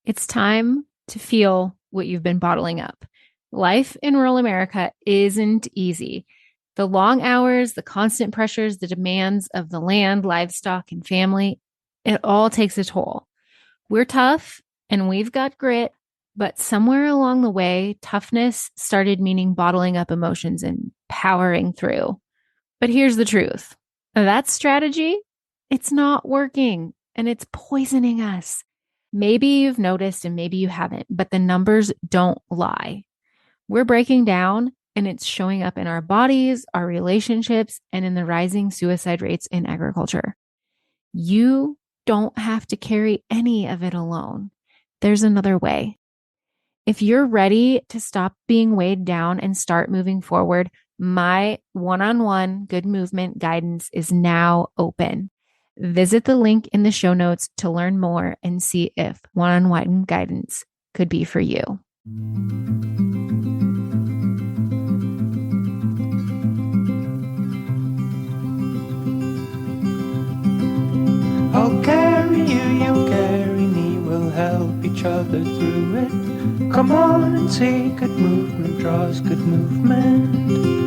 It's time to feel what you've been bottling up. Life in rural America isn't easy. The long hours, the constant pressures, the demands of the land, livestock, and family, it all takes a toll. We're tough and we've got grit, but somewhere along the way, toughness started meaning bottling up emotions and powering through. But here's the truth. That strategy, it's not working and it's poisoning us. Maybe you've noticed and maybe you haven't, but the numbers don't lie. We're breaking down and it's showing up in our bodies, our relationships, and in the rising suicide rates in agriculture. You don't have to carry any of it alone. There's another way. If you're ready to stop being weighed down and start moving forward, my one-on-one good movement guidance is now open. Visit the link in the show notes to learn more and see if one-on-one guidance could be for you. I'll carry you, you carry me, we'll help each other through it. Come on and see, good movement draws good movement.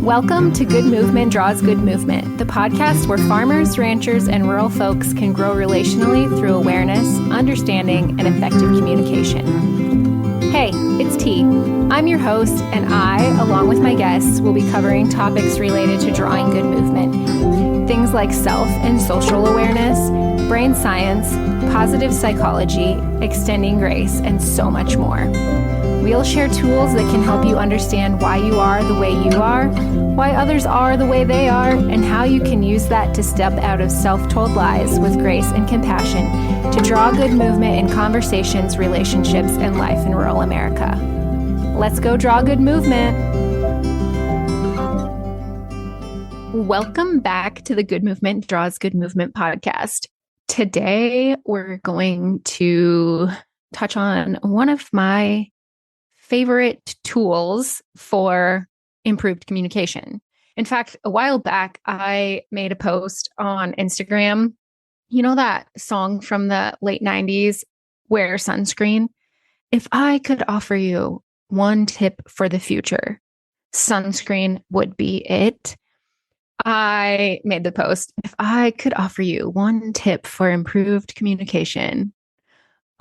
Welcome to Good Movement Draws Good Movement, the podcast where farmers, ranchers, and rural folks can grow relationally through awareness, understanding, and effective communication. Hey, it's T. I'm your host, and I, along with my guests, will be covering topics related to drawing good movement. Things like self and social awareness, brain science, positive psychology, extending grace, and so much more. We'll share tools that can help you understand why you are the way you are, why others are the way they are, and how you can use that to step out of self-told lies with grace and compassion to draw good movement in conversations, relationships, and life in rural America. Let's go draw good movement. Welcome back to the Good Movement Draws Good Movement podcast. Today, we're going to touch on one of my favorite tools for improved communication. In fact, a while back, I made a post on Instagram. You know that song from the late 90s, Wear Sunscreen? If I could offer you one tip for the future, sunscreen would be it. I made the post. If I could offer you one tip for improved communication,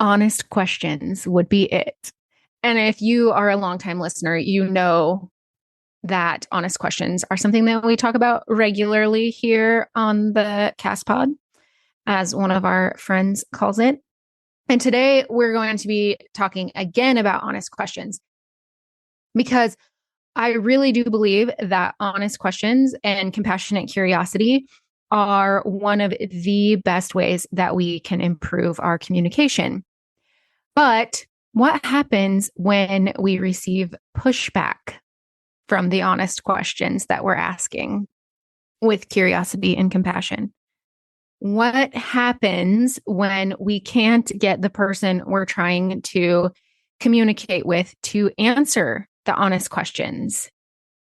honest questions would be it. And if you are a longtime listener, you know that honest questions are something that we talk about regularly here on the Cast Pod, as one of our friends calls it. And today we're going to be talking again about honest questions, because I really do believe that honest questions and compassionate curiosity are one of the best ways that we can improve our communication. But what happens when we receive pushback from the honest questions that we're asking with curiosity and compassion? What happens when we can't get the person we're trying to communicate with to answer the honest questions,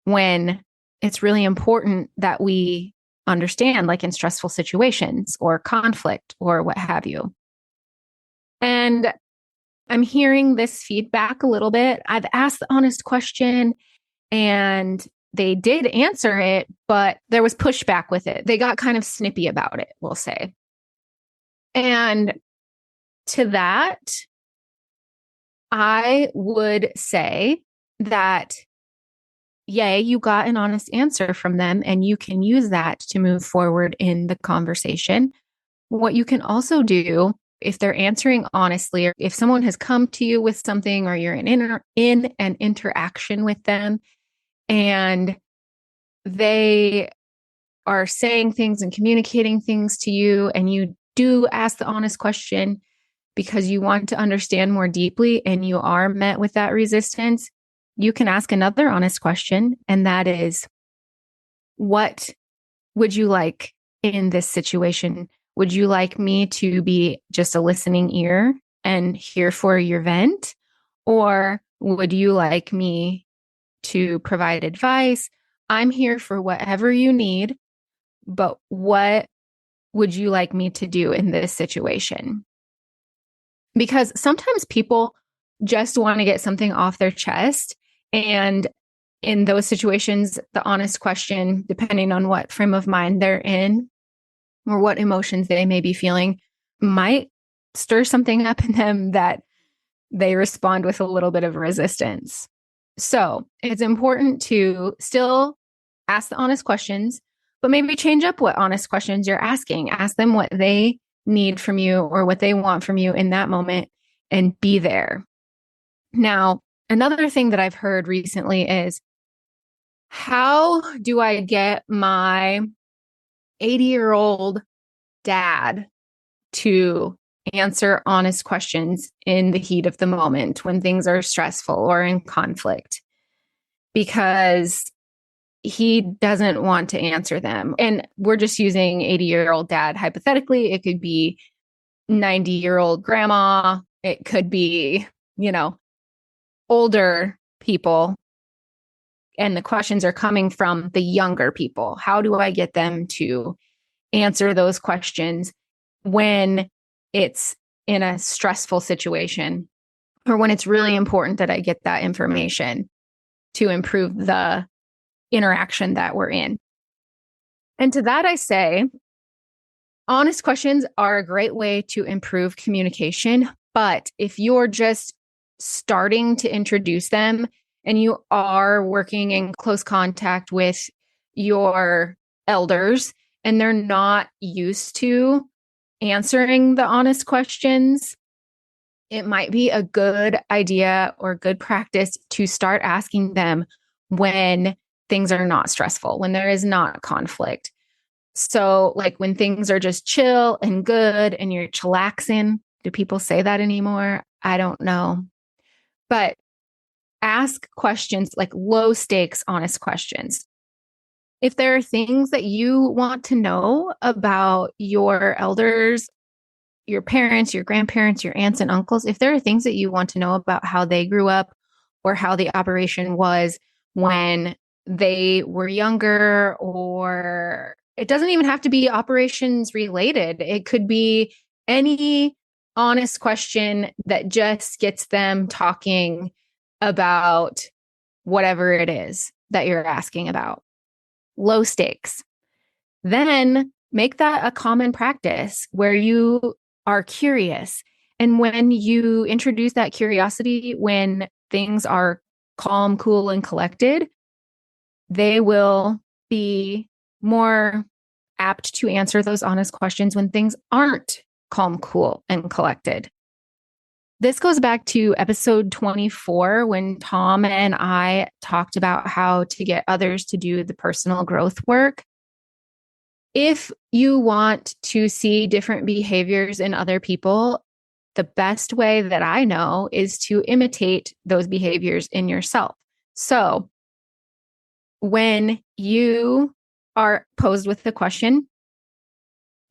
when it's really important that we understand, like in stressful situations or conflict or what have you? And I'm hearing this feedback a little bit. I've asked the honest question and they did answer it, but there was pushback with it. They got kind of snippy about it, we'll say. And to that, I would say that, yay, you got an honest answer from them and you can use that to move forward in the conversation. What you can also do, if they're answering honestly, or if someone has come to you with something or you're in an interaction with them and they are saying things and communicating things to you, and you do ask the honest question because you want to understand more deeply and you are met with that resistance, you can ask another honest question. And that is, what would you like in this situation? Would you like me to be just a listening ear and here for your vent? Or would you like me to provide advice? I'm here for whatever you need, but what would you like me to do in this situation? because sometimes people just want to get something off their chest. And in those situations, the honest question, depending on what frame of mind they're in or what emotions they may be feeling, might stir something up in them that they respond with a little bit of resistance. So it's important to still ask the honest questions, but maybe change up what honest questions you're asking. Ask them what they need from you or what they want from you in that moment and be there. Now, another thing that I've heard recently is, how do I get my 80-year-old dad to answer honest questions in the heat of the moment when things are stressful or in conflict? Because he doesn't want to answer them. And we're just using 80-year-old dad hypothetically. It could be 90-year-old grandma. It could be, older people. And the questions are coming from the younger people. How do I get them to answer those questions when it's in a stressful situation or when it's really important that I get that information to improve the interaction that we're in? And to that, I say, honest questions are a great way to improve communication. But if you're just starting to introduce them and you are working in close contact with your elders and they're not used to answering the honest questions, it might be a good idea or good practice to start asking them when things are not stressful, when there is not conflict. So, like when things are just chill and good and you're chillaxing. Do people say that anymore? I don't know. But ask questions, like low stakes, honest questions. If there are things that you want to know about your elders, your parents, your grandparents, your aunts and uncles, if there are things that you want to know about how they grew up or how the operation was when they were younger, or it doesn't even have to be operations related. It could be any honest question that just gets them talking about whatever it is that you're asking about. Low stakes. Then make that a common practice where you are curious. And when you introduce that curiosity, when things are calm, cool, and collected, they will be more apt to answer those honest questions when things aren't calm, cool, and collected. This goes back to episode 24 when Tom and I talked about how to get others to do the personal growth work. If you want to see different behaviors in other people, the best way that I know is to imitate those behaviors in yourself. So when you are posed with the question,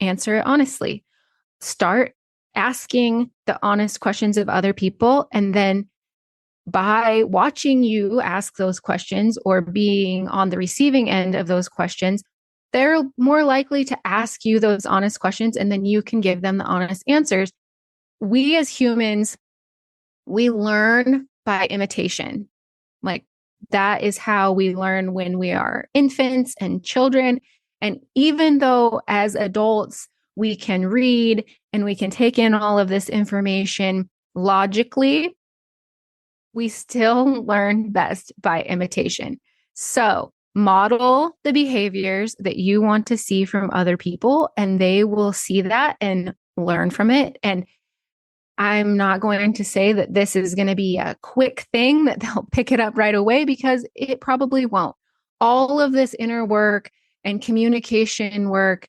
answer it honestly. Start asking the honest questions of other people. And then by watching you ask those questions or being on the receiving end of those questions, they're more likely to ask you those honest questions, and then you can give them the honest answers. We as humans, we learn by imitation. Like that is how we learn when we are infants and children. And even though as adults, we can read and we can take in all of this information logically, we still learn best by imitation. So model the behaviors that you want to see from other people, and they will see that and learn from it. And I'm not going to say that this is going to be a quick thing that they'll pick it up right away, because it probably won't. All of this inner work and communication work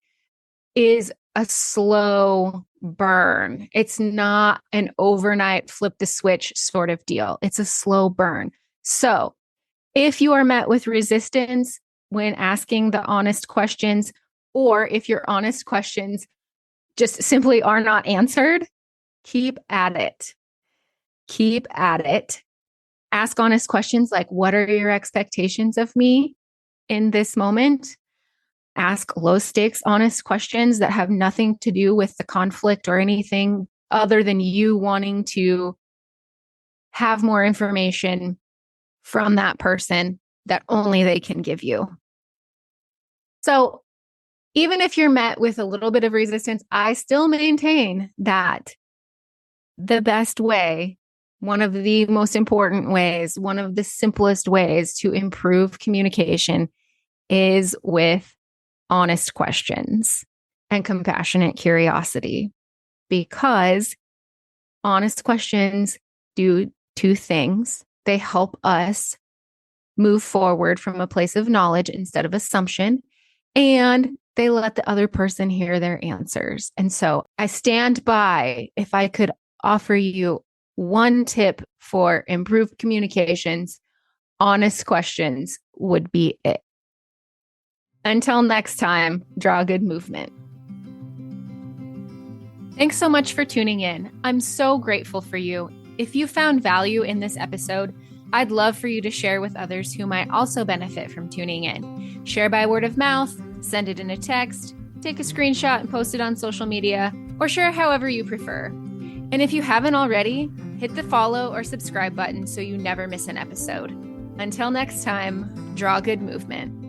is a slow burn. It's not an overnight flip the switch sort of deal. It's a slow burn. So if you are met with resistance when asking the honest questions, or if your honest questions just simply are not answered, keep at it. Keep at it. Ask honest questions like, what are your expectations of me in this moment? Ask low stakes, honest questions that have nothing to do with the conflict or anything other than you wanting to have more information from that person that only they can give you. So even if you're met with a little bit of resistance, I still maintain that the best way, one of the most important ways, one of the simplest ways to improve communication is with honest questions and compassionate curiosity, because honest questions do two things. They help us move forward from a place of knowledge instead of assumption, and they let the other person hear their answers. And so I stand by, if I could offer you one tip for improved communications, honest questions would be it. Until next time, draw good movement. Thanks so much for tuning in. I'm so grateful for you. If you found value in this episode, I'd love for you to share with others who might also benefit from tuning in. Share by word of mouth, send it in a text, take a screenshot and post it on social media, or share however you prefer. And if you haven't already, hit the follow or subscribe button so you never miss an episode. Until next time, draw good movement.